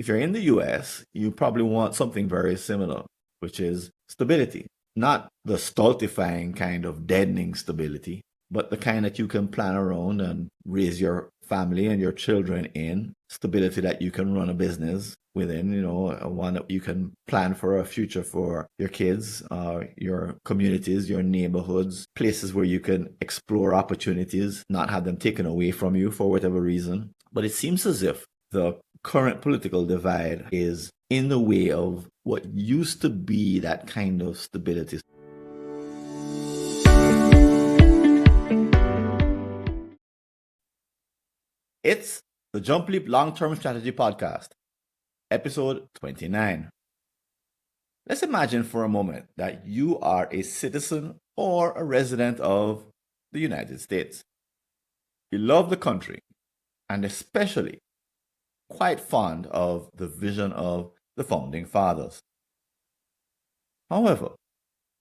If you're in the US, you probably want something very similar, which is stability. Not the stultifying kind of deadening stability, but the kind that you can plan around and raise your family and your children in. Stability that you can run a business within, one that you can plan for a future for your kids, your communities, your neighborhoods, places where you can explore opportunities, not have them taken away from you for whatever reason. But it seems as if the current political divide is in the way of what used to be that kind of stability. It's the JumpLeap Long-Term Strategy Podcast, episode 29. Let's imagine for a moment that you are a citizen or a resident of the United States. You love the country, and especially quite fond of the vision of the founding fathers. However,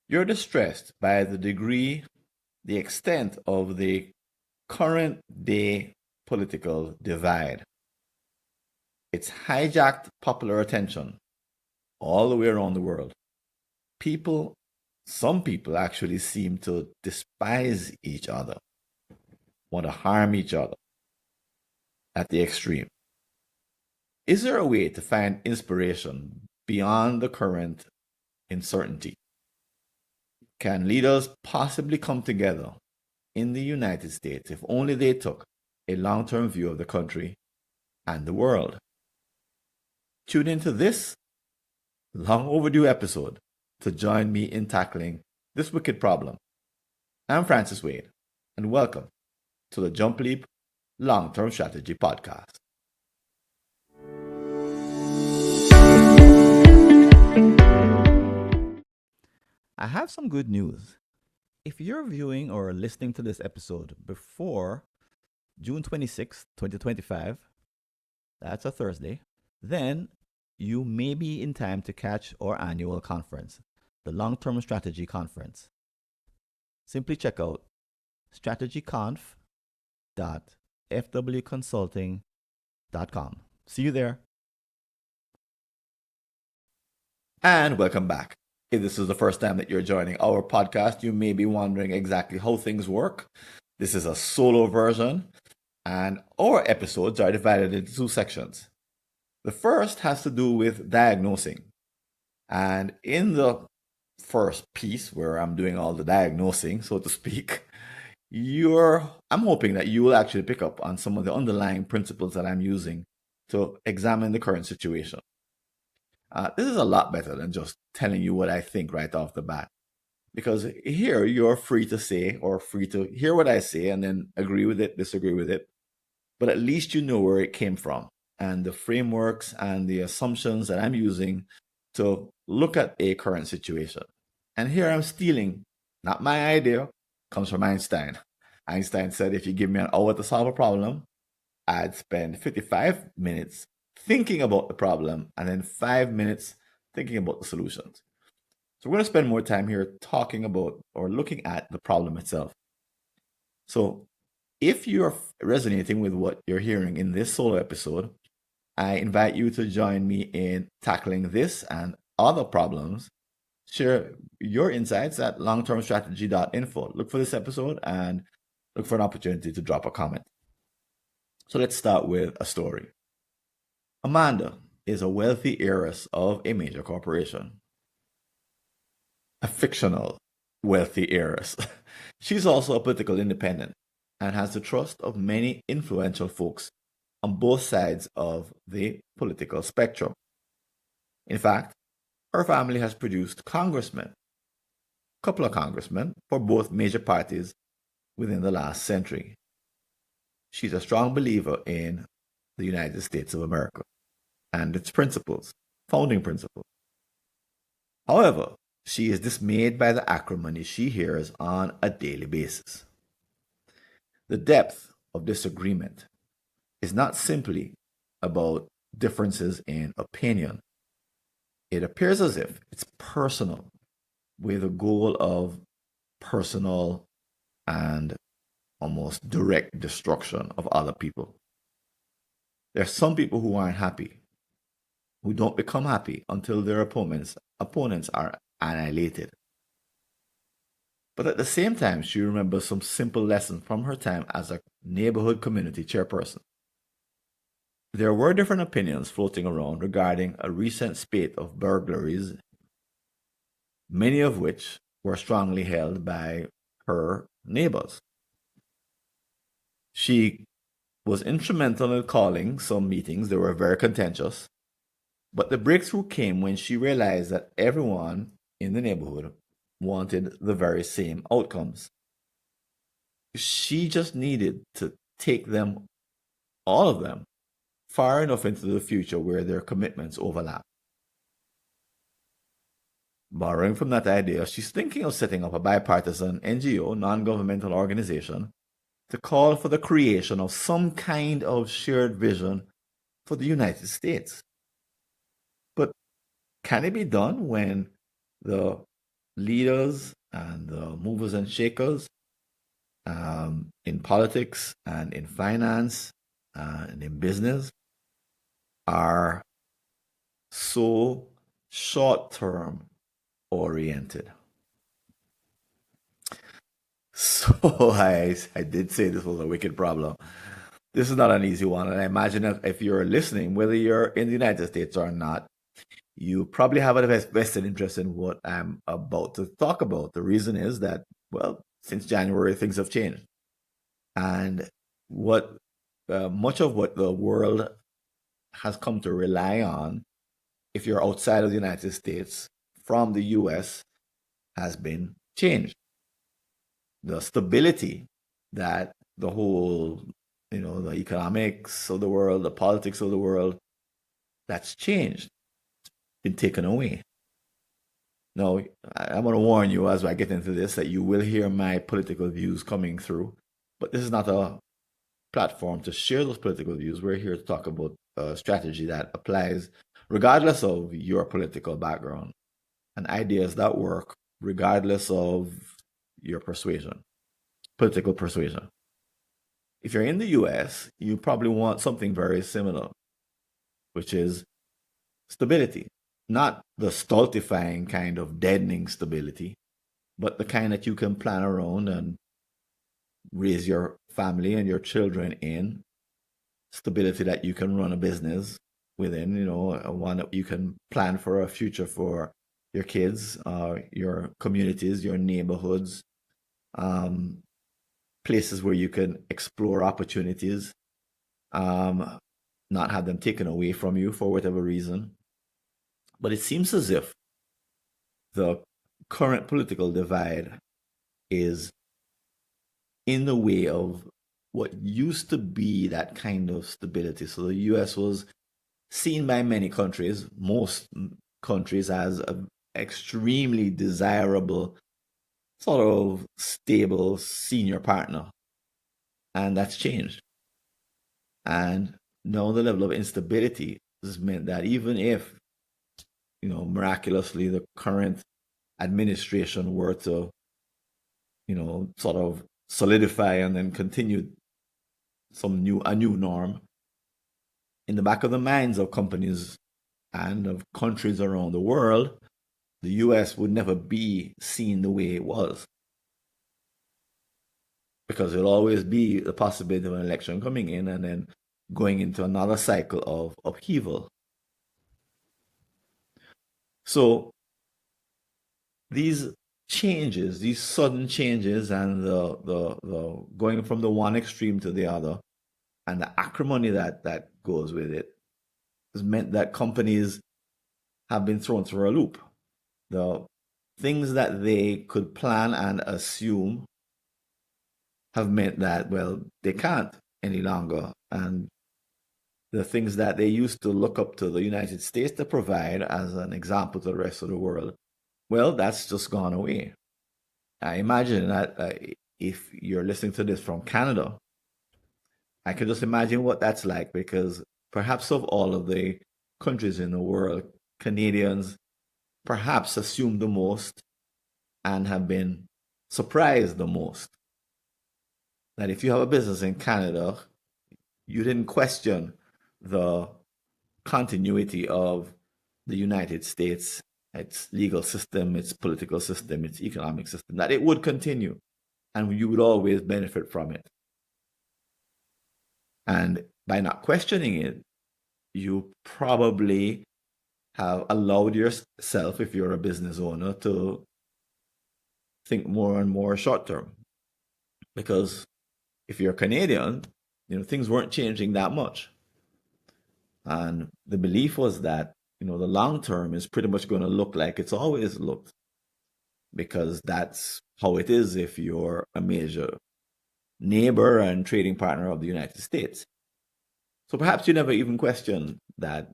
you're distressed by the extent of the current day political divide. It's hijacked popular attention all the way around the world. Some people actually seem to despise each other, want to harm each other at the extreme. Is there a way to find inspiration beyond the current uncertainty? Can leaders possibly come together in the United States if only they took a long-term view of the country and the world? Tune into this long overdue episode to join me in tackling this wicked problem. I'm Francis Wade, and welcome to the JumpLeap Long-Term Strategy Podcast. I have some good news. If you're viewing or listening to this episode before June 26, 2025, that's a Thursday, then you may be in time to catch our annual conference, the Long-Term Strategy Conference. Simply check out strategyconf.fwconsulting.com. See you there. And welcome back. If this is the first time that you're joining our podcast, you may be wondering exactly how things work. This is a solo version, and our episodes are divided into two sections. The first has to do with diagnosing. And in the first piece, where I'm doing all the diagnosing, so to speak, I'm hoping that you will actually pick up on some of the underlying principles that I'm using to examine the current situation. This is a lot better than just telling you what I think right off the bat. Because here you're free to say or free to hear what I say and then agree with it, disagree with it. But at least you know where it came from and the frameworks and the assumptions that I'm using to look at a current situation. And here I'm stealing, not my idea, comes from Einstein. Einstein said if you give me an hour to solve a problem, I'd spend 55 minutes thinking about the problem and then 5 minutes thinking about the solutions. So we're going to spend more time here talking about or looking at the problem itself. So if you're resonating with what you're hearing in this solo episode, I invite you to join me in tackling this and other problems. Share your insights at longtermstrategy.info. Look for this episode and look for an opportunity to drop a comment. So let's start with a story. Amanda is a wealthy heiress of a major corporation. A fictional wealthy heiress. She's also a political independent and has the trust of many influential folks on both sides of the political spectrum. In fact, her family has produced a couple of congressmen for both major parties within the last century. She's a strong believer in the United States of America and its principles, founding principles. However, she is dismayed by the acrimony she hears on a daily basis. The depth of disagreement is not simply about differences in opinion. It appears as if it's personal, with a goal of personal and almost direct destruction of other people. There are some people who aren't happy, who don't become happy until their opponents are annihilated. But at the same time, she remembers some simple lessons from her time as a neighborhood community chairperson. There were different opinions floating around regarding a recent spate of burglaries, many of which were strongly held by her neighbors. She was instrumental in calling some meetings that were very contentious, but the breakthrough came when she realized that everyone in the neighborhood wanted the very same outcomes. She just needed to take them, all of them, far enough into the future where their commitments overlap. Borrowing from that idea, she's thinking of setting up a bipartisan NGO, non governmental organization, to call for the creation of some kind of shared vision for the United States. But can it be done when the leaders and the movers and shakers in politics and in finance and in business are so short term oriented? So I did say this was a wicked problem. This is not an easy one. And I imagine that if you're listening, whether you're in the United States or not, you probably have a vested interest in what I'm about to talk about. The reason is that, well, since January, things have changed. And what much of what the world has come to rely on, if you're outside of the United States from the US, has been changed. The stability that the whole, the economics of the world, the politics of the world, that's changed, been taken away. Now, I'm going to warn you as I get into this that you will hear my political views coming through, but this is not a platform to share those political views. We're here to talk about a strategy that applies regardless of your political background and ideas that work regardless of your persuasion, political persuasion. If you're in the US, you probably want something very similar, which is stability. Not the stultifying kind of deadening stability, but the kind that you can plan around and raise your family and your children in. Stability that you can run a business within, one that you can plan for a future for your kids, your communities, your neighborhoods, um, places where you can explore opportunities, um, not have them taken away from you for whatever reason. But it seems as if the current political divide is in the way of what used to be that kind of stability. So the US was seen by many countries, most countries, as an extremely desirable, sort of stable senior partner. And that's changed. And now the level of instability has meant that even if, miraculously the current administration were to, sort of solidify and then continue a new norm, in the back of the minds of companies and of countries around the world, the US would never be seen the way it was. Because there'll always be the possibility of an election coming in and then going into another cycle of upheaval. So these changes, these sudden changes, and the going from the one extreme to the other, and the acrimony that goes with it, has meant that companies have been thrown through a loop. The things that they could plan and assume have meant that, well, they can't any longer. And the things that they used to look up to the United States to provide as an example to the rest of the world, well, that's just gone away. I imagine that if you're listening to this from Canada, I can just imagine what that's like, because perhaps of all of the countries in the world, Canadians perhaps assume the most and have been surprised the most. That if you have a business in Canada, you didn't question the continuity of the United States, its legal system, its political system, its economic system, that it would continue and you would always benefit from it. And by not questioning it, you probably have allowed yourself, if you're a business owner, to think more and more short term. Because if you're Canadian, things weren't changing that much. And the belief was that, the long term is pretty much going to look like it's always looked, because that's how it is if you're a major neighbor and trading partner of the United States. So perhaps you never even questioned that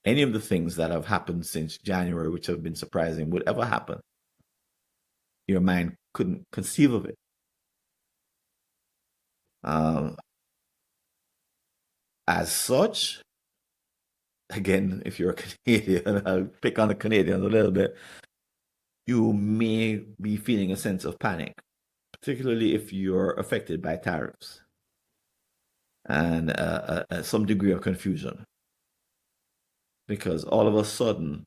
any of the things that have happened since January, which have been surprising, would ever happen. Your mind couldn't conceive of it. Um, as such, again, if you're a Canadian, I'll pick on the Canadians a little bit, you may be feeling a sense of panic, particularly if you're affected by tariffs and some degree of confusion. Because all of a sudden,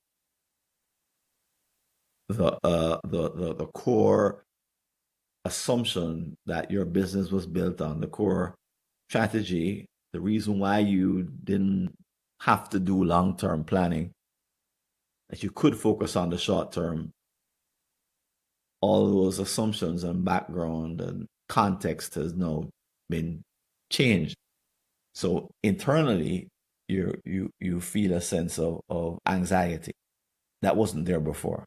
the core assumption that your business was built on, the core strategy, the reason why you didn't have to do long-term planning, that you could focus on the short term, all those assumptions and background and context has now been changed. So internally, you feel a sense of anxiety that wasn't there before.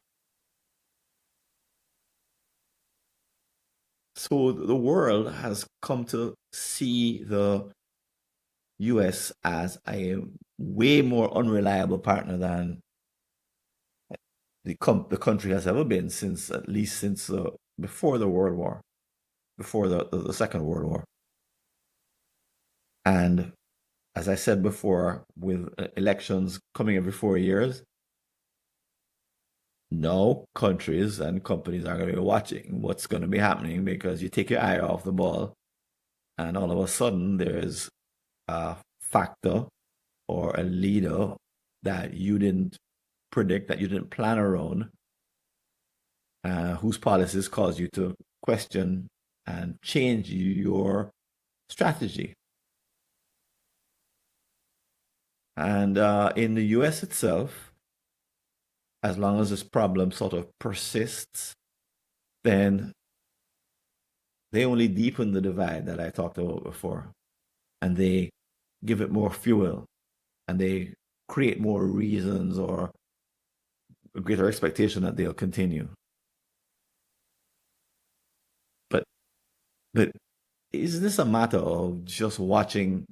So the world has come to see the US as a way more unreliable partner than the country has ever been, since at least since before the World War, before the Second World War. And as I said before, with elections coming every 4 years, no countries and companies are going to be watching what's going to be happening, because you take your eye off the ball and all of a sudden there's a factor or a leader that you didn't predict, that you didn't plan around, whose policies cause you to question and change your strategy. And in the US itself, as long as this problem sort of persists, then they only deepen the divide that I talked about before. And they give it more fuel, and they create more reasons or a greater expectation that they'll continue. But but is this a matter of just watching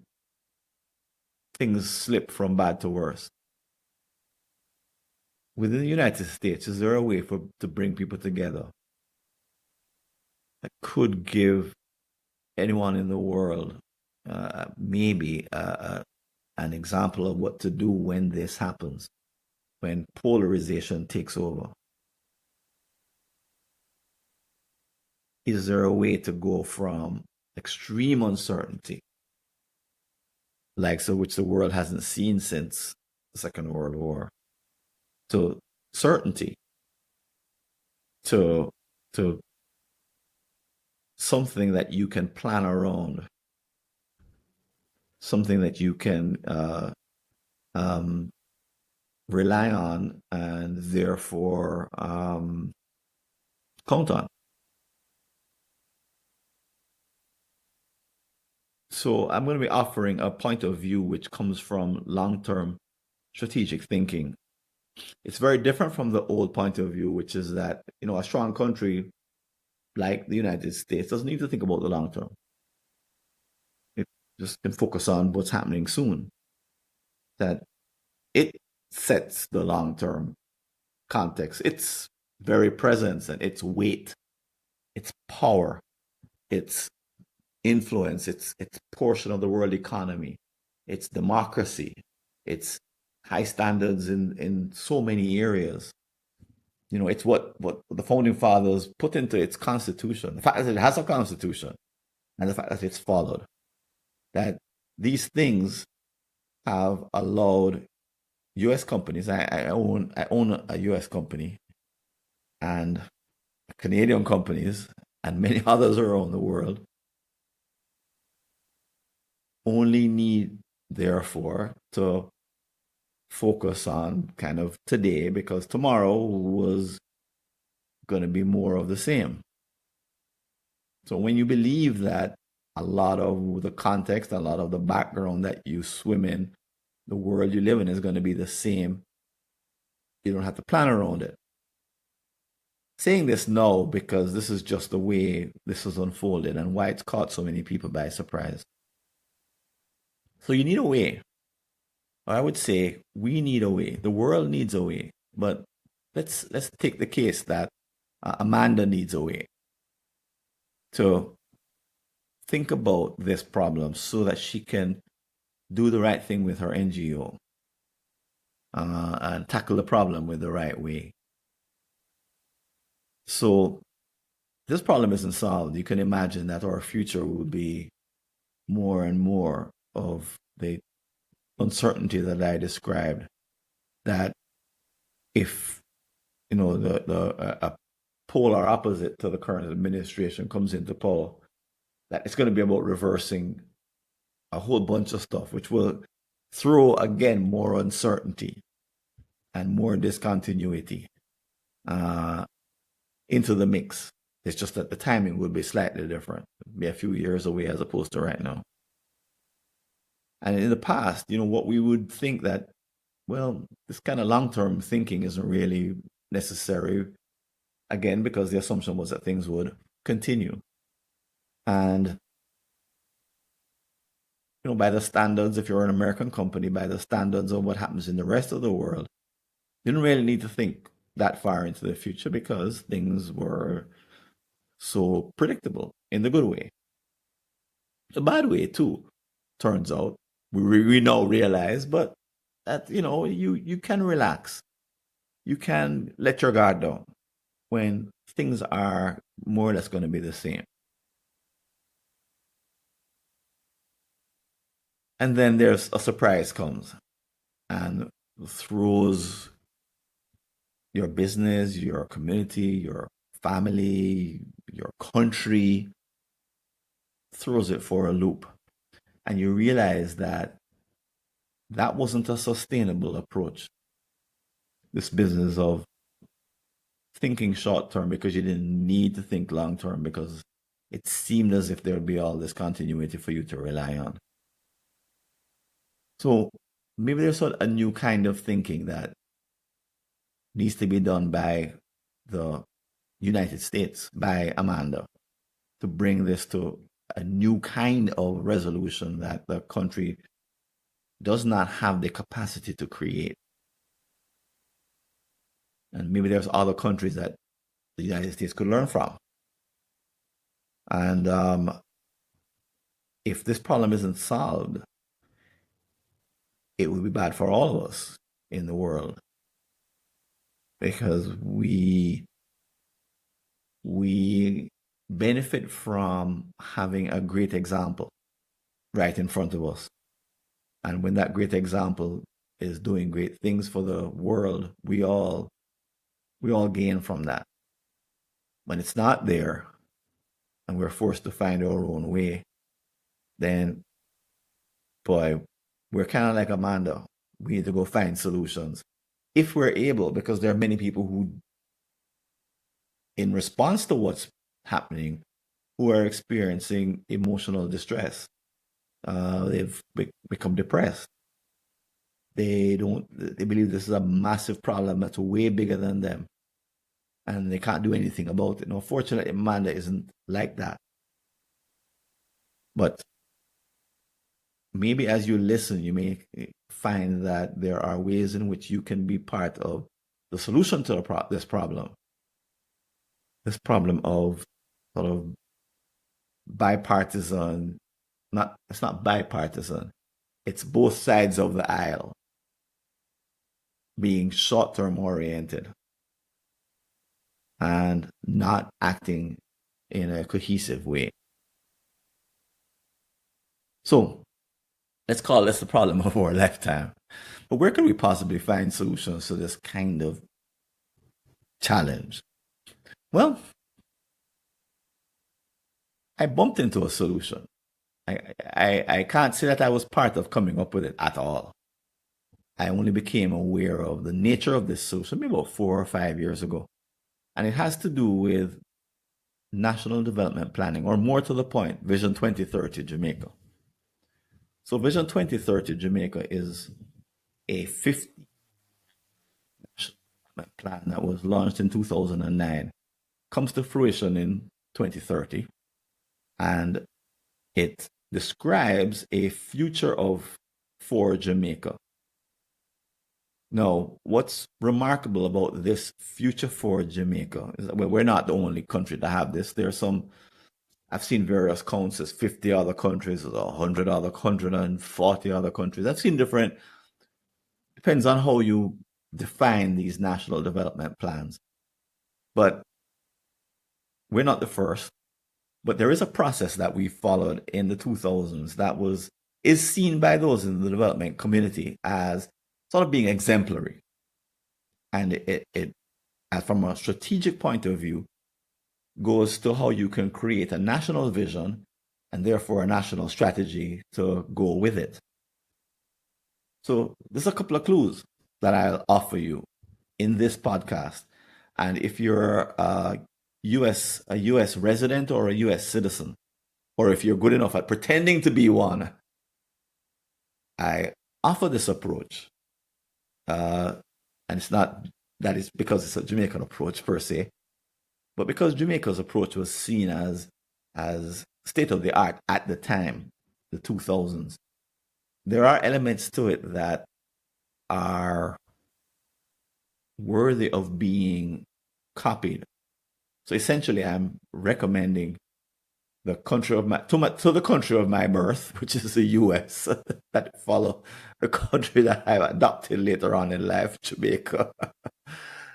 things slip from bad to worse? Within the United States, is there a way to bring people together that could give anyone in the world maybe an example of what to do when this happens, when polarization takes over? Is there a way to go from extreme uncertainty, like so which the world hasn't seen since the Second World War, to certainty, to to something that you can plan around, something that you can um, rely on and therefore count on? So I'm going to be offering a point of view which comes from long-term strategic thinking. It's very different from the old point of view, which is that, a strong country like the United States doesn't need to think about the long term. It just can focus on what's happening soon. That it sets the long term context, its very presence and its weight, its power, its influence, its portion of the world economy, its democracy, its high standards in so many areas. It's what the founding fathers put into its constitution. The fact that it has a constitution and the fact that it's followed. That these things have allowed US companies, I own a US company, and Canadian companies and many others around the world only need, therefore, to focus on kind of today, because tomorrow was going to be more of the same. So when you believe that a lot of the context, a lot of the background that you swim in, the world you live in is going to be the same, you don't have to plan around it. Saying this now because this is just the way this has unfolded and why it's caught so many people by surprise. So you need a way. I would say we need a way. The world needs a way. But let's take the case that Amanda needs a way to think about this problem so that she can do the right thing with her NGO, and tackle the problem with the right way. So this problem isn't solved. You can imagine that our future will be more and more of the uncertainty that I described. That if a polar opposite to the current administration comes into power, that it's going to be about reversing a whole bunch of stuff, which will throw again more uncertainty and more discontinuity uh, into the mix. It's just that the timing will be slightly different, be a few years away as opposed to right now. And in the past, what we would think that, well, this kind of long-term thinking isn't really necessary, again, because the assumption was that things would continue. And, by the standards, if you're an American company, by the standards of what happens in the rest of the world, you didn't really need to think that far into the future because things were so predictable in the good way. The bad way, too, turns out, we now realize, but that, you can relax. You can let your guard down when things are more or less going to be the same. And then there's a surprise comes and throws your business, your community, your family, your country, throws it for a loop. And you realize that that wasn't a sustainable approach. This business of thinking short term because you didn't need to think long term because it seemed as if there would be all this continuity for you to rely on. So maybe there's a new kind of thinking that needs to be done by the United States, by Amanda, to bring this to a new kind of resolution that the country does not have the capacity to create. And maybe there's other countries that the United States could learn from. And if this problem isn't solved, it will be bad for all of us in the world because we benefit from having a great example right in front of us. And when that great example is doing great things for the world, we all gain from that. When it's not there and we're forced to find our own way, then boy, we're kind of like Amanda. We need to go find solutions. If we're able, because there are many people who, in response to what's happening, who are experiencing emotional distress. They've become depressed. They believe this is a massive problem that's way bigger than them. And they can't do anything about it. Now, fortunately, Amanda isn't like that. But maybe as you listen, you may find that there are ways in which you can be part of the solution to this problem. This problem of sort of bipartisan, it's not bipartisan, it's both sides of the aisle being short term oriented and not acting in a cohesive way. So let's call this the problem of our lifetime. But where can we possibly find solutions to this kind of challenge? Well, I bumped into a solution. I can't say that I was part of coming up with it at all. I only became aware of the nature of this solution maybe about 4 or 5 years ago. And it has to do with national development planning, or more to the point, Vision 2030 Jamaica. So, Vision 2030 Jamaica is a 50 plan that was launched in 2009, comes to fruition in 2030, and it describes a future of for Jamaica. Now, what's remarkable about this future for Jamaica is that we're not the only country to have this. There are some, I've seen various counts as 50 other countries, 100 other, 140 other countries. I've seen different, depends on how you define these national development plans. But we're not the first. But there is a process that we followed in the 2000s that is seen by those in the development community as sort of being exemplary. And it from a strategic point of view, goes to how you can create a national vision and therefore a national strategy to go with it. So there's a couple of clues that I'll offer you in this podcast. And if you're a US resident or a US citizen, or if you're good enough at pretending to be one, I offer this approach. And it's not that it's because it's a Jamaican approach per se, but because Jamaica's approach was seen as state of the art at the time, the 2000s. There are elements to it that are worthy of being copied. So essentially, I'm recommending the country of to the country of my birth, which is the U.S., that follow the country that I adopted later on in life, Jamaica.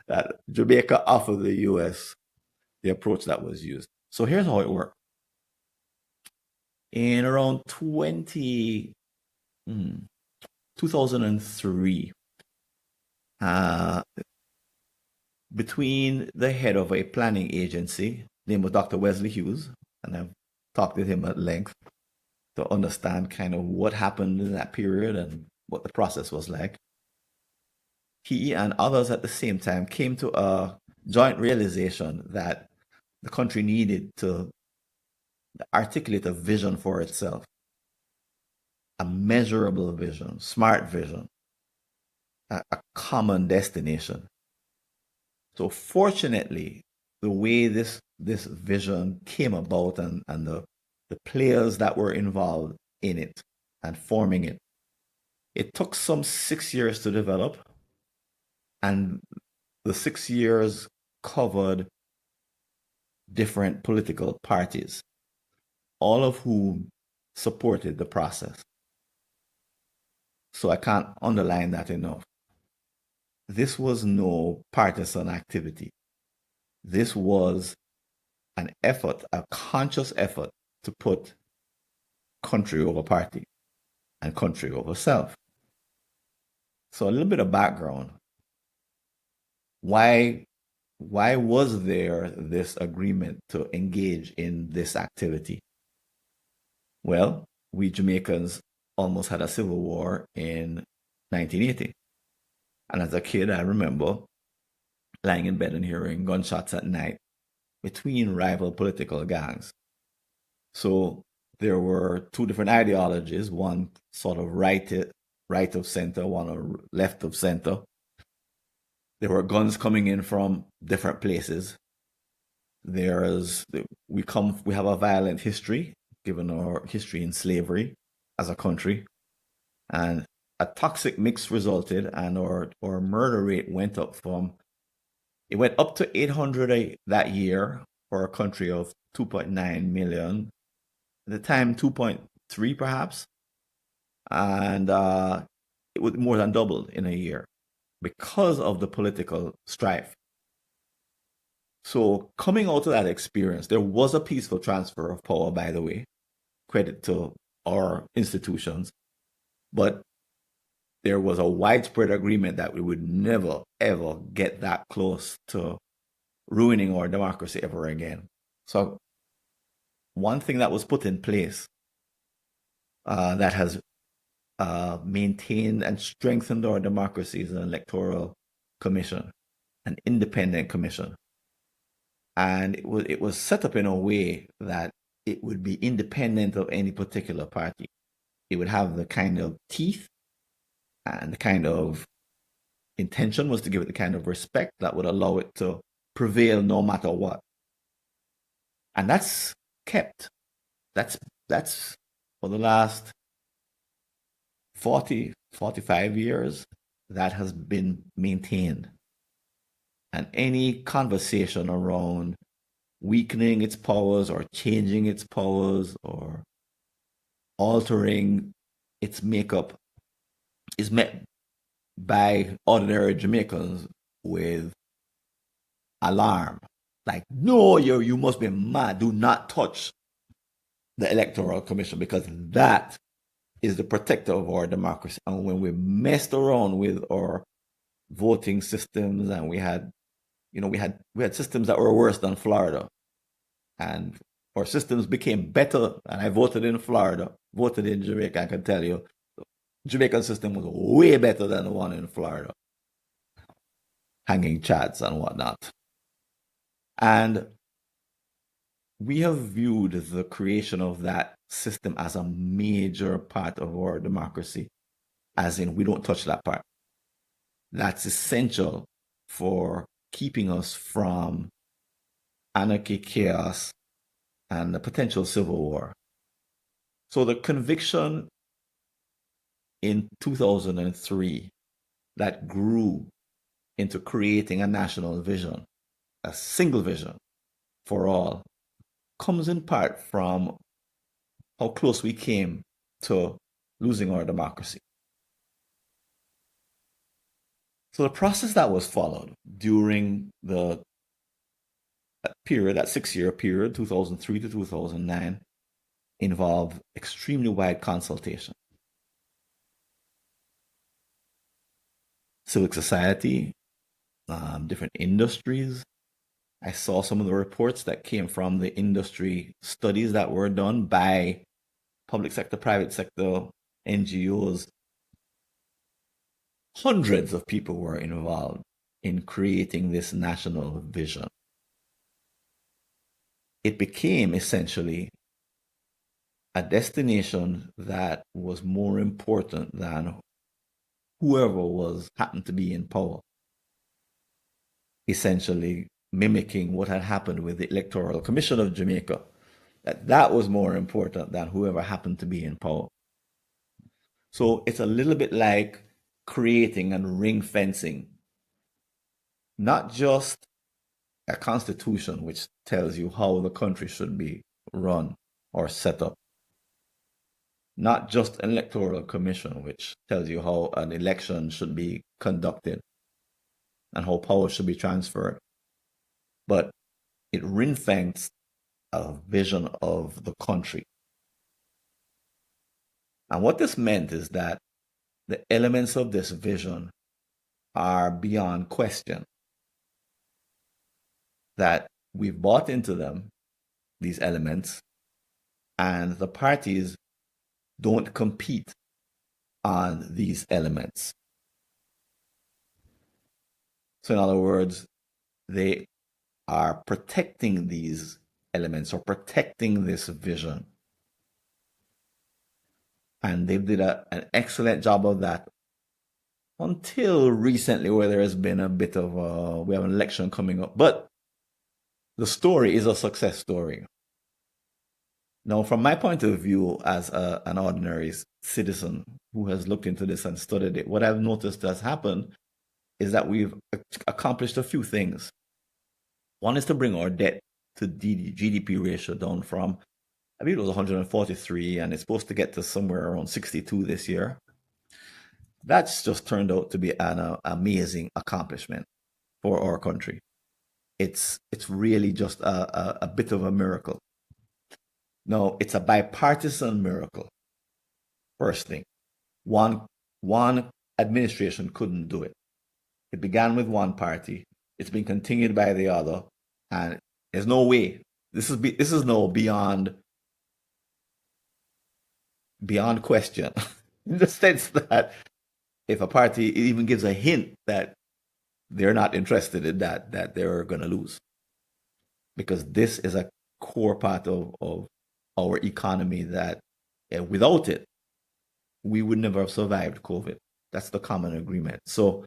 That Jamaica offered the U.S. the approach that was used. So here's how it worked. In around 2003, uh, between the head of a planning agency named Dr. Wesley Hughes, and I've talked with him at length to understand kind of what happened in that period and what the process was like. He and others at the same time came to a joint realization that the country needed to articulate a vision for itself, a measurable vision, smart vision, a common destination. So fortunately, the way this vision came about and the players that were involved in it and forming it, it took some 6 years to develop. And the 6 years covered different political parties, all of whom supported the process. So I can't underline that enough. This was no partisan activity. This was an effort, a conscious effort to put country over party and country over self. So a little bit of background. Why was there this agreement to engage in this activity? Well, we Jamaicans almost had a civil war in 1980. And as a kid, I remember lying in bed and hearing gunshots at night between rival political gangs. So there were two different ideologies, one sort of right of center, one left of center. There were guns coming in from different places. We have a violent history, given our history in slavery as a country. And a toxic mix resulted, and our murder rate went up to 800 that year for a country of 2.9 million. At the time, 2.3 perhaps. And it was more than doubled in a year because of the political strife. So coming out of that experience, there was a peaceful transfer of power, by the way, credit to our institutions. But there was a widespread agreement that we would never, ever get that close to ruining our democracy ever again. So, one thing that was put in place that has maintained and strengthened our democracy is an electoral commission, an independent commission. And it was set up in a way that it would be independent of any particular party. It would have the kind of teeth and the kind of intention was to give it the kind of respect that would allow it to prevail no matter what. And that's kept. That's for the last 45 years, that has been maintained. And any conversation around weakening its powers or changing its powers or altering its makeup is met by ordinary Jamaicans with alarm. Like, no, you must be mad. Do not touch the Electoral Commission because that is the protector of our democracy. And when we messed around with our voting systems and we had systems that were worse than Florida. And our systems became better. And I voted in Florida, voted in Jamaica. I can tell you, Jamaican system was way better than the one in Florida. Hanging chats and whatnot. And we have viewed the creation of that system as a major part of our democracy, as in we don't touch that part. That's essential for keeping us from anarchy, chaos, and the potential civil war. So the conviction in 2003 that grew into creating a national vision, a single vision for all, comes in part from how close we came to losing our democracy. So the process that was followed during the period, that 6-year period, 2003 to 2009, involved extremely wide consultation. Civic society, different industries. I saw some of the reports that came from the industry studies that were done by public sector, private sector, NGOs. Hundreds of people were involved in creating this national vision. It became essentially a destination that was more important than whoever was happened to be in power. Essentially mimicking what had happened with the Electoral Commission of Jamaica, that was more important than whoever happened to be in power. So it's a little bit like creating and ring fencing, not just a constitution which tells you how the country should be run or set up, not just an electoral commission which tells you how an election should be conducted and how power should be transferred, but it ring fenced a vision of the country. And what this meant is that the elements of this vision are beyond question, that we've bought into them, these elements, and the parties don't compete on these elements. So, in other words, they are protecting these elements or protecting this vision. And they did an excellent job of that until recently, where there has been a bit of we have an election coming up. But the story is a success story. Now, from my point of view, as an ordinary citizen who has looked into this and studied it, what I've noticed has happened is that we've accomplished a few things. One is to bring our debt to GDP ratio down from, I believe it was 143, and it's supposed to get to somewhere around 62 this year. That's just turned out to be an amazing accomplishment for our country. It's really just a bit of a miracle. No, it's a bipartisan miracle, first thing. One one administration couldn't do it. It began with one party. It's been continued by the other, and there's no way. This is no beyond question, in the sense that if a party even gives a hint that they're not interested in that, that they're going to lose, because this is a core part of our economy that without it, we would never have survived COVID. That's the common agreement. So,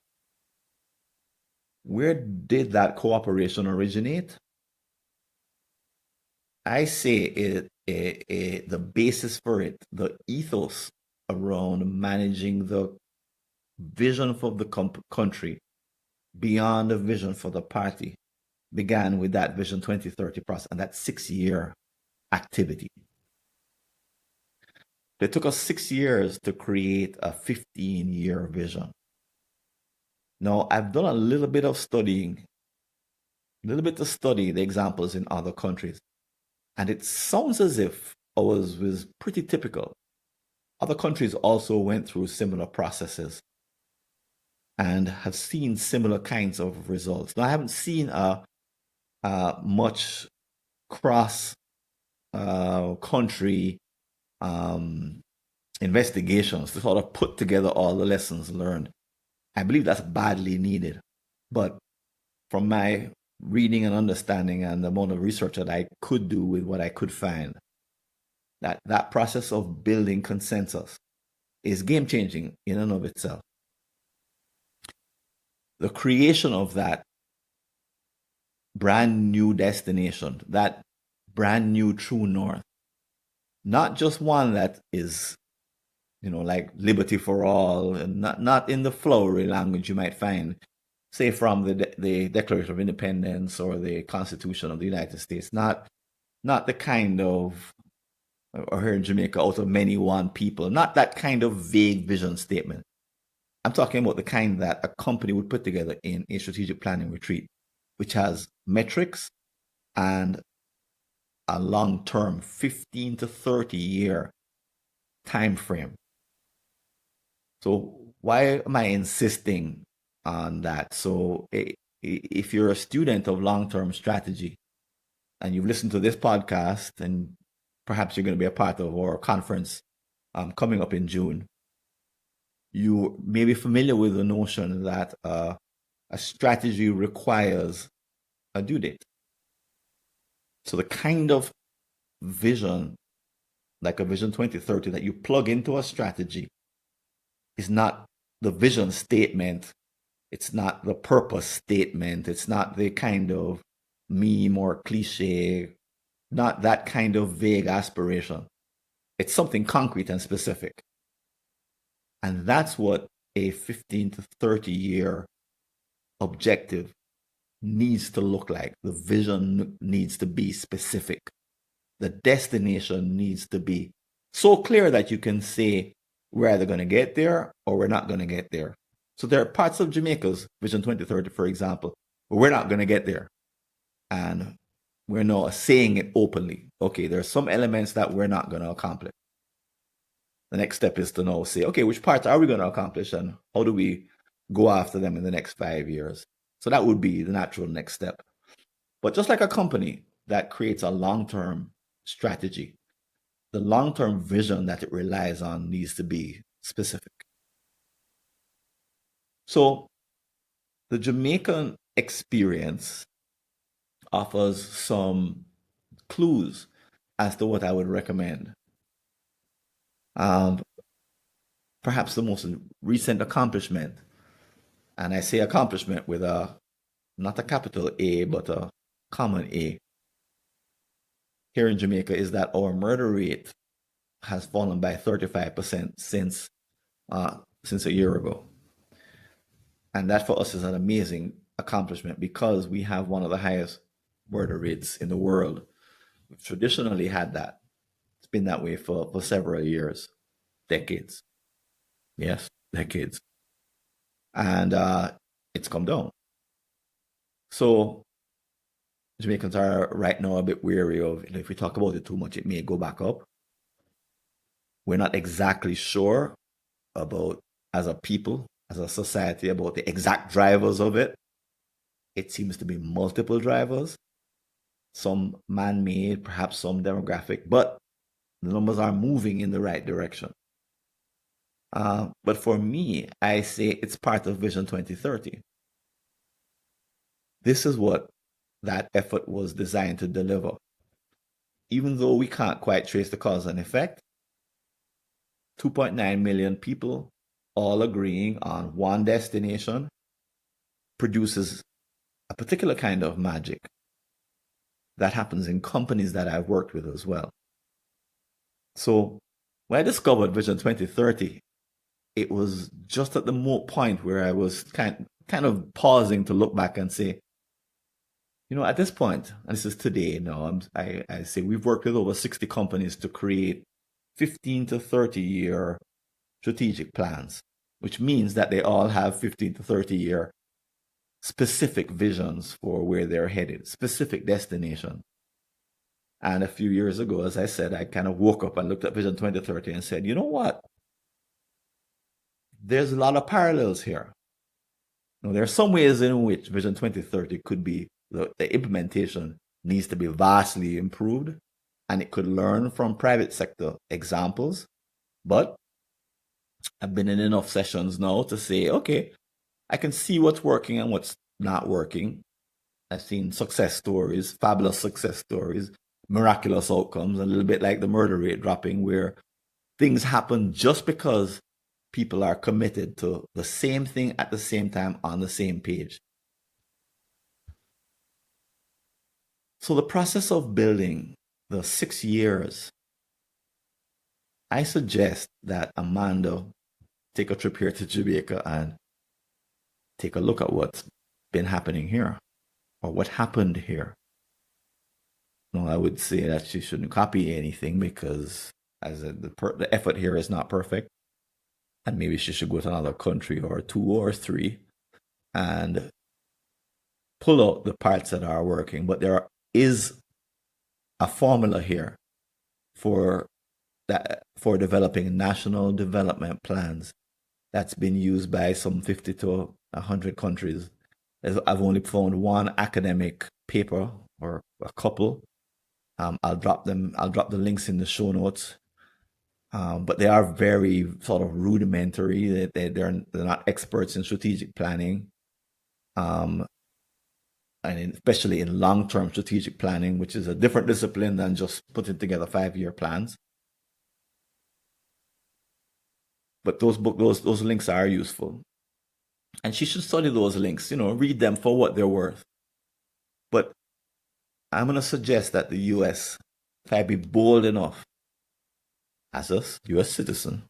where did that cooperation originate? I say the basis for it, the ethos around managing the vision for the country beyond the vision for the party began with that Vision 2030 process and that 6 year activity. It took us 6 years to create a 15-year vision. Now, I've done a little bit of studying, a little bit to study the examples in other countries, and it sounds as if ours was pretty typical. Other countries also went through similar processes and have seen similar kinds of results. Now, I haven't seen much cross country investigations to sort of put together all the lessons learned. I believe that's badly needed. But from my reading and understanding and the amount of research that I could do with what I could find, that process of building consensus is game changing in and of itself. The creation of that brand new destination, that brand new true north, not just one that is, like liberty for all, and not in the flowery language you might find, say, from the Declaration of Independence or the Constitution of the United States, not the kind of, or here in Jamaica, out of many one people, not that kind of vague vision statement. I'm talking about the kind that a company would put together in a strategic planning retreat, which has metrics and a long-term 15 to 30-year time frame. So why am I insisting on that? So if you're a student of long-term strategy and you've listened to this podcast, and perhaps you're going to be a part of our conference coming up in June, you may be familiar with the notion that a strategy requires a due date. So the kind of vision, like a Vision 2030, that you plug into a strategy is not the vision statement. It's not the purpose statement. It's not the kind of meme or cliche, not that kind of vague aspiration. It's something concrete and specific. And that's what a 15 to 30-year objective needs to look like. The vision needs to be specific. The destination needs to be so clear that you can say, we're either going to get there or we're not going to get there. So there are parts of Jamaica's Vision 2030, for example, where we're not going to get there. And we're now saying it openly. Okay, there are some elements that we're not going to accomplish. The next step is to now say, okay, which parts are we going to accomplish and how do we go after them in the next 5 years? So that would be the natural next step. But just like a company that creates a long-term strategy, the long-term vision that it relies on needs to be specific. So the Jamaican experience offers some clues as to what I would recommend. Perhaps the most recent accomplishment, and I say accomplishment with not a capital A, but a common A, here in Jamaica, is that our murder rate has fallen by 35% since a year ago. And that for us is an amazing accomplishment because we have one of the highest murder rates in the world. We've traditionally had that. It's been that way for several years, decades. Yes, decades. And it's come down. So Jamaicans are right now a bit weary of, if we talk about it too much, it may go back up. We're not exactly sure about, as a people, as a society, about the exact drivers of it. It seems to be multiple drivers, some man-made, perhaps some demographic, but the numbers are moving in the right direction. But for me, I say it's part of Vision 2030. This is what that effort was designed to deliver. Even though we can't quite trace the cause and effect, 2.9 million people all agreeing on one destination produces a particular kind of magic that happens in companies that I've worked with as well. So when I discovered Vision 2030, it was just at the point where I was kind of pausing to look back and say, at this point, and this is today now, I say we've worked with over 60 companies to create 15 to 30-year strategic plans, which means that they all have 15 to 30-year specific visions for where they're headed, specific destination. And a few years ago, as I said, I kind of woke up and looked at Vision 2030 and said, you know what? There's a lot of parallels here. There are some ways in which Vision 2030 could be, the implementation needs to be vastly improved, and it could learn from private sector examples. But I've been in enough sessions now to say, okay, I can see what's working and what's not working. I've seen success stories, fabulous success stories, miraculous outcomes, a little bit like the murder rate dropping, where things happen just because people are committed to the same thing at the same time on the same page. So the process of building the 6 years, I suggest that Amanda take a trip here to Jamaica and take a look at what's been happening here, or what happened here. No, I would say that she shouldn't copy anything, because the effort here is not perfect, and maybe she should go to another country or 2 or 3 and pull out the parts that are working. But there is a formula here for developing national development plans that's been used by some 50 to 100 countries. I've only found one academic paper, or a couple. I'll drop the links in the show notes. But they are very sort of rudimentary. They're not experts in strategic planning, and especially in long-term strategic planning, which is a different discipline than just putting together 5-year plans. But those links are useful, and she should study those links. Read them for what they're worth. But I'm going to suggest that the U.S., if I be bold enough as a U.S. citizen,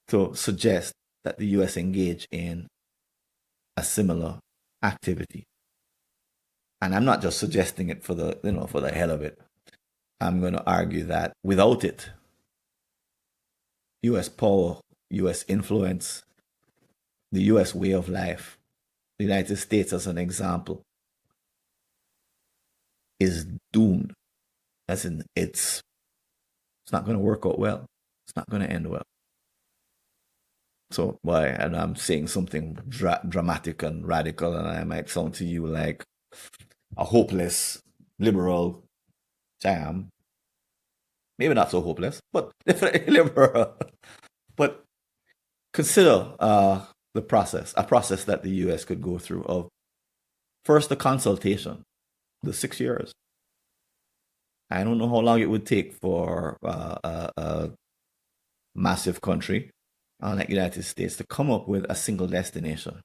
to suggest that the U.S. engage in a similar activity. And I'm not just suggesting it for the hell of it. I'm going to argue that without it, U.S. power, U.S. influence, the U.S. way of life, the United States as an example, is doomed. As in, it's not going to work out well. It's not going to end well. So, and I'm saying something dramatic and radical, and I might sound to you like a hopeless liberal. I am. Maybe not so hopeless, but definitely liberal. But consider a process that the U.S. could go through of first the consultation, the 6 years. I don't know how long it would take for a massive country like the United States to come up with a single destination.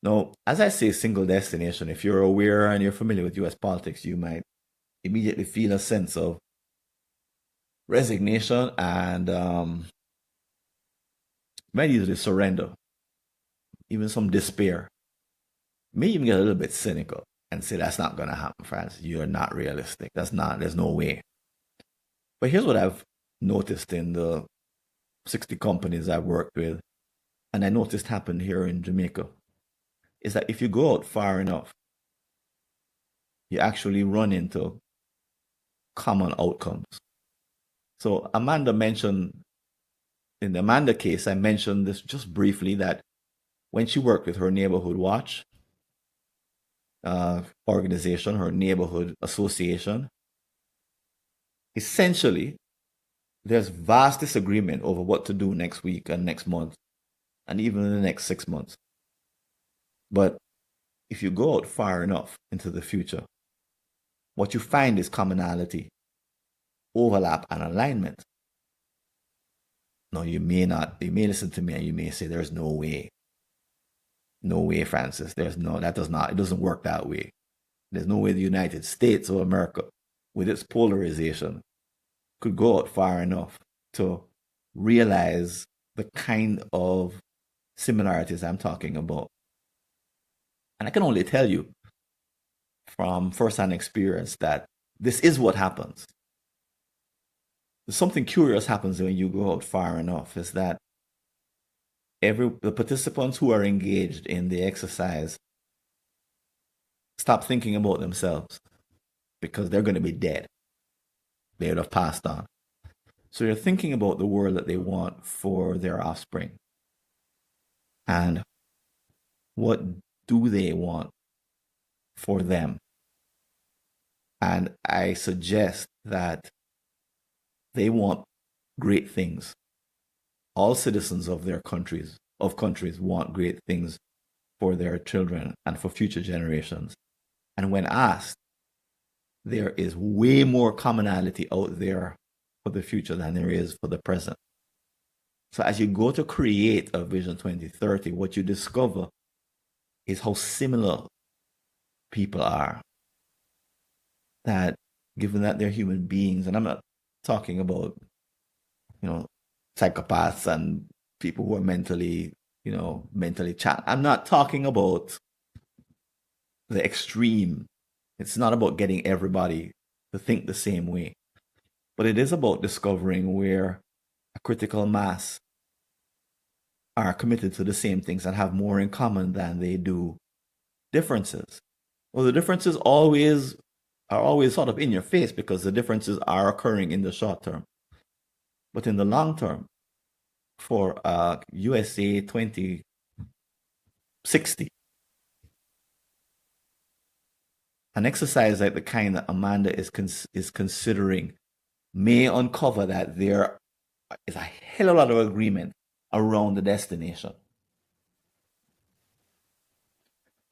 Now, as I say single destination, if you're aware and you're familiar with U.S. politics, you might immediately feel a sense of resignation and might usually surrender, even some despair. May even get a little bit cynical and say that's not going to happen, Francis. You're not realistic. There's no way. But here's what I've noticed in the 60 companies I've worked with, and I noticed happened here in Jamaica, is that if you go out far enough, you actually run into common outcomes. So Amanda mentioned in the Amanda case, I mentioned this just briefly that when she worked with her neighborhood watch organization, her neighborhood association, essentially there's vast disagreement over what to do next week and next month and even in the next 6 months. But if you go out far enough into the future, what you find is commonality, overlap, and alignment. Now, you may listen to me and you may say, there's no way. No way, Francis. It doesn't work that way. There's no way the United States of America, with its polarization, could go out far enough to realize the kind of similarities I'm talking about. And I can only tell you from firsthand experience that this is what happens. Something curious happens when you go out far enough, is that the participants who are engaged in the exercise stop thinking about themselves because they're going to be dead. They would have passed on. So they're thinking about the world that they want for their offspring. And what do they want for them? And I suggest that they want great things. All citizens of countries want great things for their children and for future generations. And when asked, there is way more commonality out there for the future than there is for the present. So as you go to create a Vision 2030, what you discover is how similar people are. That given that they're human beings, and I'm not talking about, psychopaths and people who are mentally challenged. I'm not talking about the extreme. It's not about getting everybody to think the same way, but it is about discovering where a critical mass are committed to the same things and have more in common than they do differences. Well, the differences are always sort of in your face because the differences are occurring in the short term. But in the long term, for USA 2060, an exercise like the kind that Amanda is considering may uncover that there is a hell of a lot of agreement around the destination.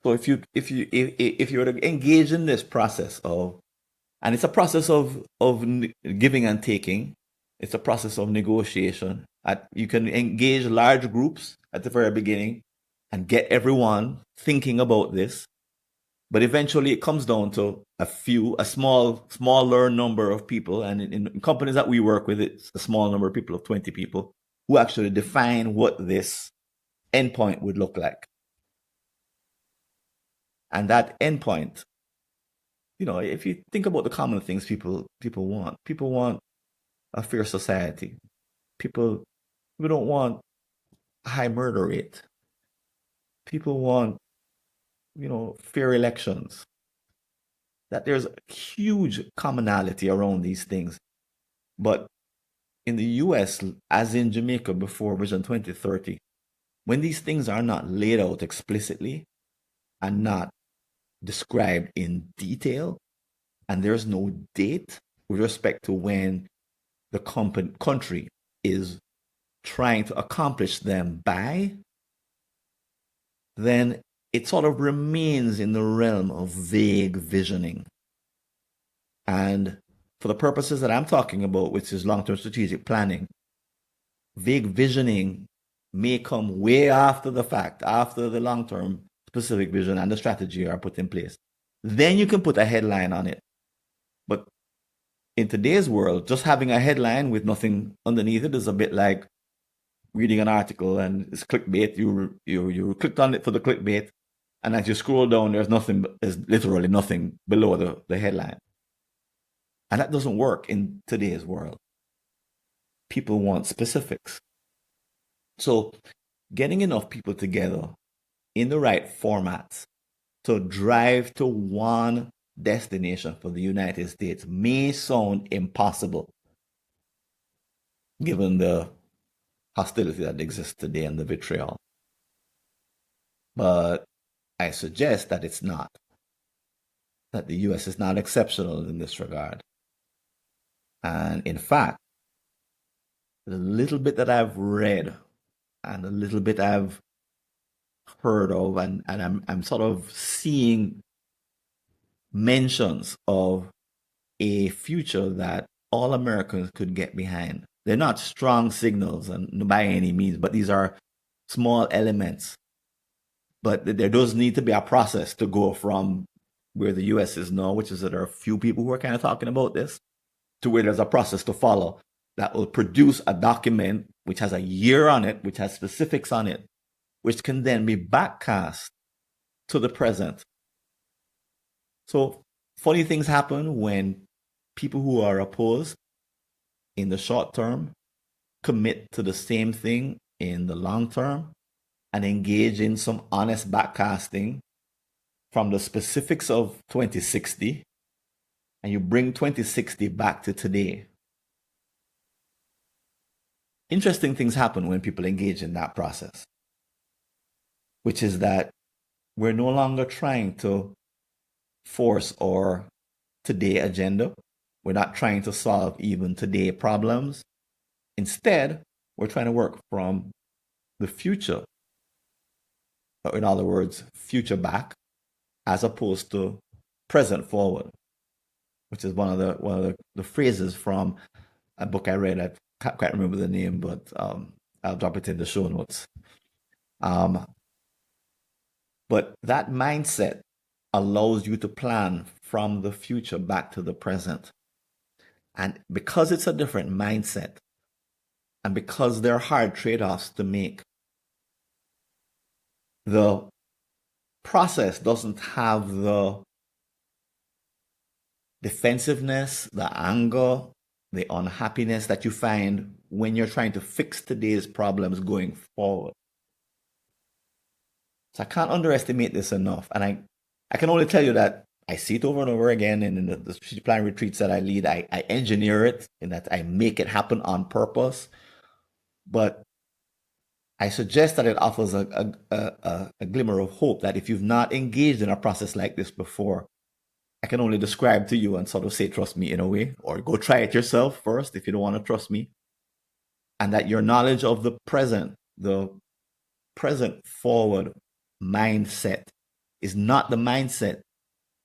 So if you were to engage in this process and it's a process of giving and taking, it's a process of negotiation. You can engage large groups at the very beginning and get everyone thinking about this. But eventually it comes down to a smaller number of people. And in companies that we work with, it's a small number of people, of 20 people, who actually define what this endpoint would look like. And that endpoint, if you think about the common things people want a fair society. People don't want a high murder rate. People want, fair elections. That there's huge commonality around these things. But in the US, as in Jamaica before Vision 2030, when these things are not laid out explicitly and not described in detail, and there's no date with respect to when the country is trying to accomplish them by, then it sort of remains in the realm of vague visioning. And for the purposes that I'm talking about, which is long-term strategic planning, vague visioning may come way after the fact, after the long-term specific vision and the strategy are put in place. Then you can put a headline on it. But in today's world, just having a headline with nothing underneath it is a bit like reading an article and it's clickbait. You clicked on it for the clickbait, and as you scroll down, there's literally nothing below the headline. And that doesn't work in today's world. People want specifics. So getting enough people together in the right formats to drive to one destination for the United States may sound impossible given the hostility that exists today and the vitriol. But I suggest that it's not, that the US is not exceptional in this regard. And in fact, the little bit that I've read and a little bit I've heard of, and I'm sort of seeing mentions of a future that all Americans could get behind. They're not strong signals and by any means, but these are small elements. But there does need to be a process to go from where the US is now, which is that there are a few people who are kind of talking about this, to where there's a process to follow that will produce a document which has a year on it, which has specifics on it, which can then be backcast to the present. So funny things happen when people who are opposed in the short term commit to the same thing in the long term and engage in some honest backcasting from the specifics of 2060, and you bring 2060 back to today. Interesting things happen when people engage in that process, which is that we're no longer trying to force our today agenda. We're not trying to solve even today problems. Instead, we're trying to work from the future. In other words, future back, as opposed to present forward, which is one of the phrases from a book I read. I can't quite remember the name, but I'll drop it in the show notes. But that mindset allows you to plan from the future back to the present. And because it's a different mindset, and because there are hard trade-offs to make, the process doesn't have the defensiveness, the anger, the unhappiness that you find when you're trying to fix today's problems going forward. So I can't underestimate this enough. And I can only tell you that I see it over and over again in the strategic plan retreats that I lead. I engineer it in that I make it happen on purpose. But I suggest that it offers a glimmer of hope that if you've not engaged in a process like this before, I can only describe to you and sort of say, trust me in a way, or go try it yourself first if you don't want to trust me. And that your knowledge of the present forward mindset is not the mindset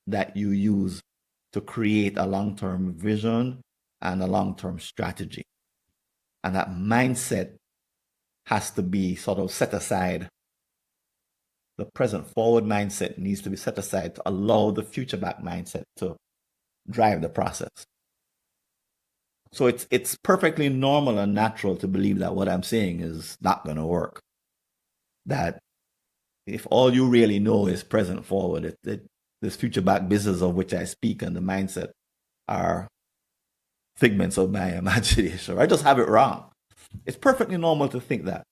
that you use to create a long-term vision and a long-term strategy. And that mindset has to be sort of set aside. The present forward mindset needs to be set aside to allow the future back mindset to drive the process. So it's perfectly normal and natural to believe that what I'm saying is not going to work. That if all you really know is present forward, this future back business of which I speak and the mindset are figments of my imagination. I just have it wrong. It's perfectly normal to think that.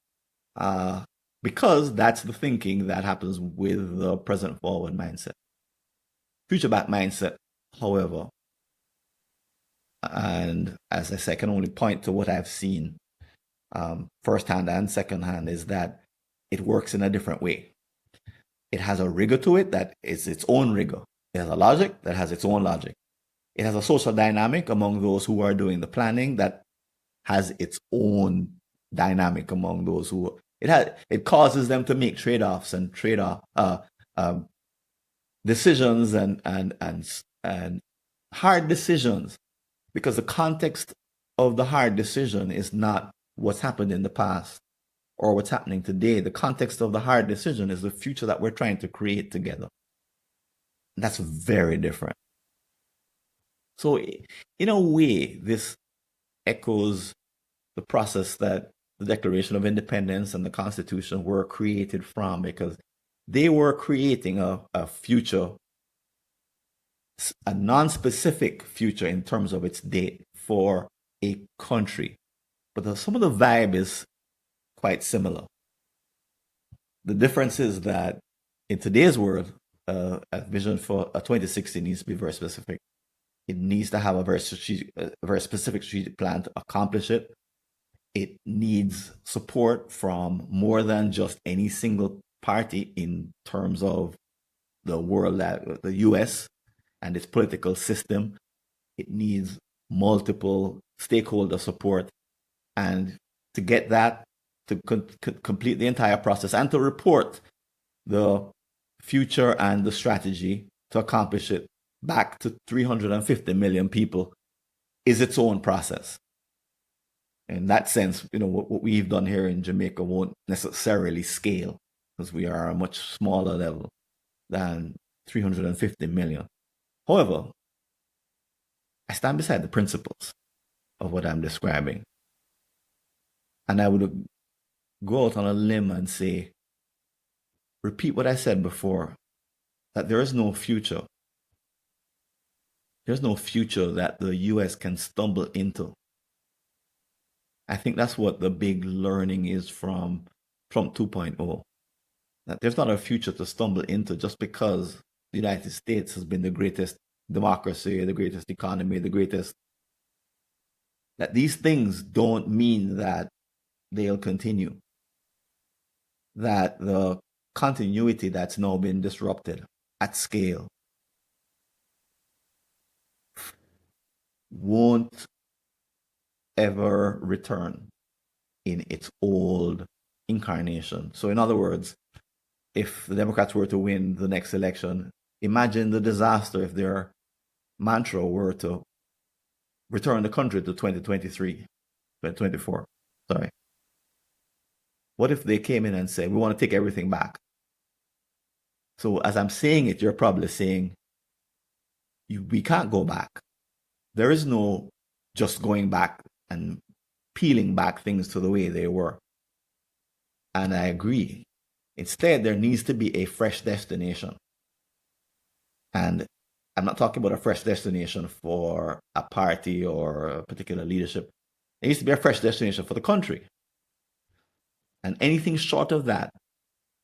Because that's the thinking that happens with the present forward mindset. Future back mindset, however, and as I say, I can only point to what I've seen firsthand and secondhand, is that it works in a different way. It has a rigor to it that is its own rigor. It has a logic that has its own logic. It has a social dynamic among those who are doing the planning that has its own dynamic among those who it causes them to make trade-offs and decisions and hard decisions, because the context of the hard decision is not what's happened in the past or what's happening today. The context of the hard decision is the future that we're trying to create together. And that's very different. So in a way, this echoes the process that the Declaration of Independence and the Constitution were created from, because they were creating a future, a non-specific future in terms of its date for a country. But some of the vibe is quite similar. The difference is that in today's world, a vision for a 2060 needs to be very specific. It needs to have a very specific strategic plan to accomplish it. It needs support from more than just any single party in terms of the world, the US and its political system. It needs multiple stakeholder support. And to get that, to complete the entire process and to report the future and the strategy to accomplish it back to 350 million people is its own process. In that sense, what we've done here in Jamaica won't necessarily scale because we are a much smaller level than 350 million. However, I stand beside the principles of what I'm describing. And I would go out on a limb and say, repeat what I said before, that there is no future. There's no future that the US can stumble into. I think that's what the big learning is from Trump 2.0. That there's not a future to stumble into just because the United States has been the greatest democracy, the greatest economy, the greatest. That these things don't mean that they'll continue. That the continuity that's now been disrupted at scale won't ever return in its old incarnation. So, in other words, if the Democrats were to win the next election, imagine the disaster if their mantra were to return the country to 2023, 2024. Sorry. What if they came in and said, we want to take everything back? So as I'm saying it, you're probably saying, we can't go back. There is no just going back and peeling back things to the way they were. And I agree. Instead, there needs to be a fresh destination. And I'm not talking about a fresh destination for a party or a particular leadership. There needs to be a fresh destination for the country. And anything short of that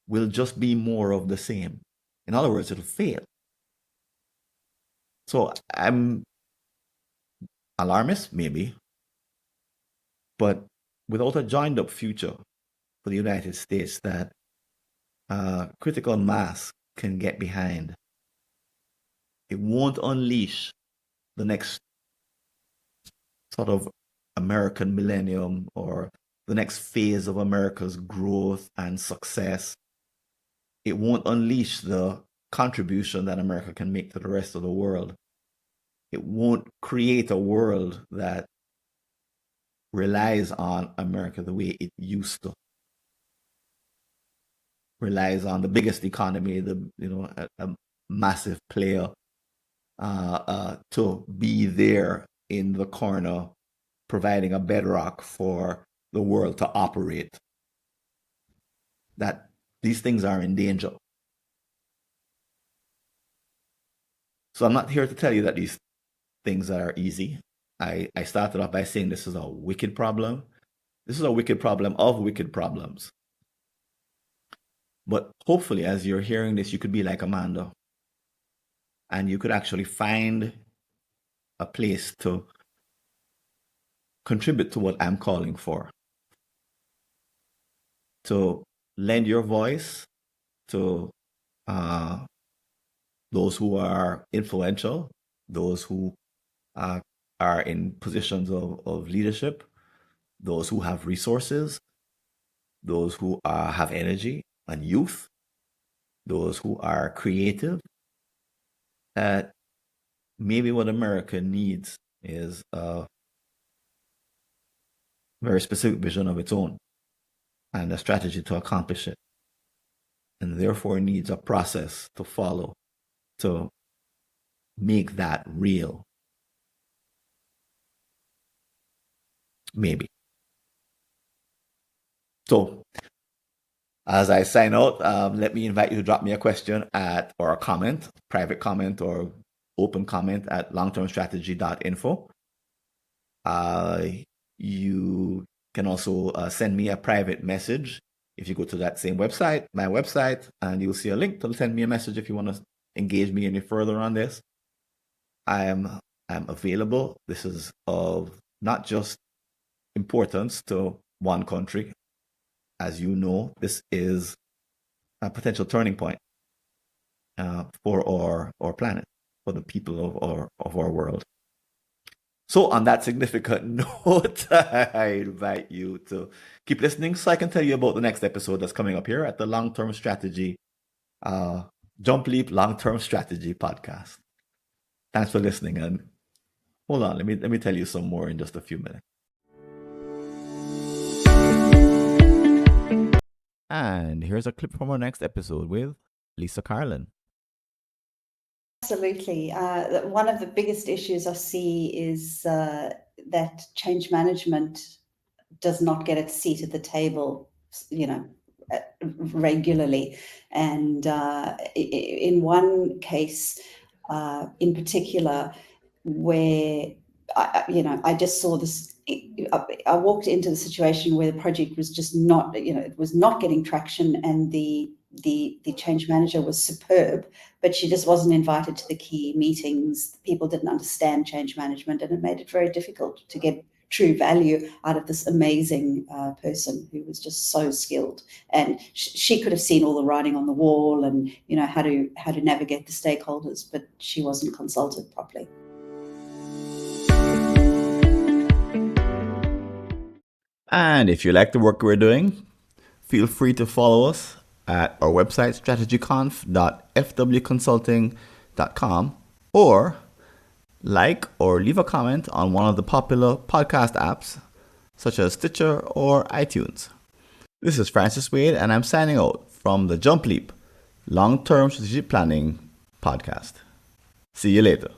will just be more of the same. In other words, it'll fail. So I'm alarmist, maybe, but without a joined up future for the United States that critical mass can get behind, it won't unleash the next sort of American millennium or the next phase of America's growth and success. It won't unleash the contribution that America can make to the rest of the world. It won't create a world that relies on America the way it used to. Relies on the biggest economy, a massive player, to be there in the corner, providing a bedrock for the world to operate. That these things are in danger. So I'm not here to tell you that these things are easy. I started off by saying this is a wicked problem. This is a wicked problem of wicked problems. But hopefully, as you're hearing this, you could be like Amanda and you could actually find a place to contribute to what I'm calling for. To lend your voice to those who are influential, those who are in positions of leadership, those who have resources, those who have energy and youth, those who are creative. That maybe what America needs is a very specific vision of its own and a strategy to accomplish it. And therefore needs a process to follow to make that real. Maybe. So, as I sign out, let me invite you to drop me a question or a comment, private comment or open comment at longtermstrategy.info. You can also send me a private message if you go to that same website, my website, and you'll see a link to send me a message if you want to engage me any further on this. I'm available. This is of not just importance to one country. As you know, this is a potential turning point for our planet, for the people of our world. So, on that significant note, I invite you to keep listening so I can tell you about the next episode that's coming up here at the Long Term Strategy, JumpLeap Long Term Strategy podcast. Thanks for listening, and hold on, let me tell you some more in just a few minutes. And here's a clip from our next episode with Lisa Carlin. Absolutely. One of the biggest issues I see is that change management does not get its seat at the table, regularly. And in one case, in particular, where I just saw this. I walked into the situation where the project was just not, it was not getting traction, and the change manager was superb, but she just wasn't invited to the key meetings. People didn't understand change management, and it made it very difficult to get true value out of this amazing person who was just so skilled. And she could have seen all the writing on the wall and how to navigate the stakeholders, but she wasn't consulted properly. And if you like the work we're doing, feel free to follow us at our website, strategyconf.fwconsulting.com, or like or leave a comment on one of the popular podcast apps, such as Stitcher or iTunes. This is Francis Wade, and I'm signing out from the JumpLeap Long-Term Strategic Planning podcast. See you later.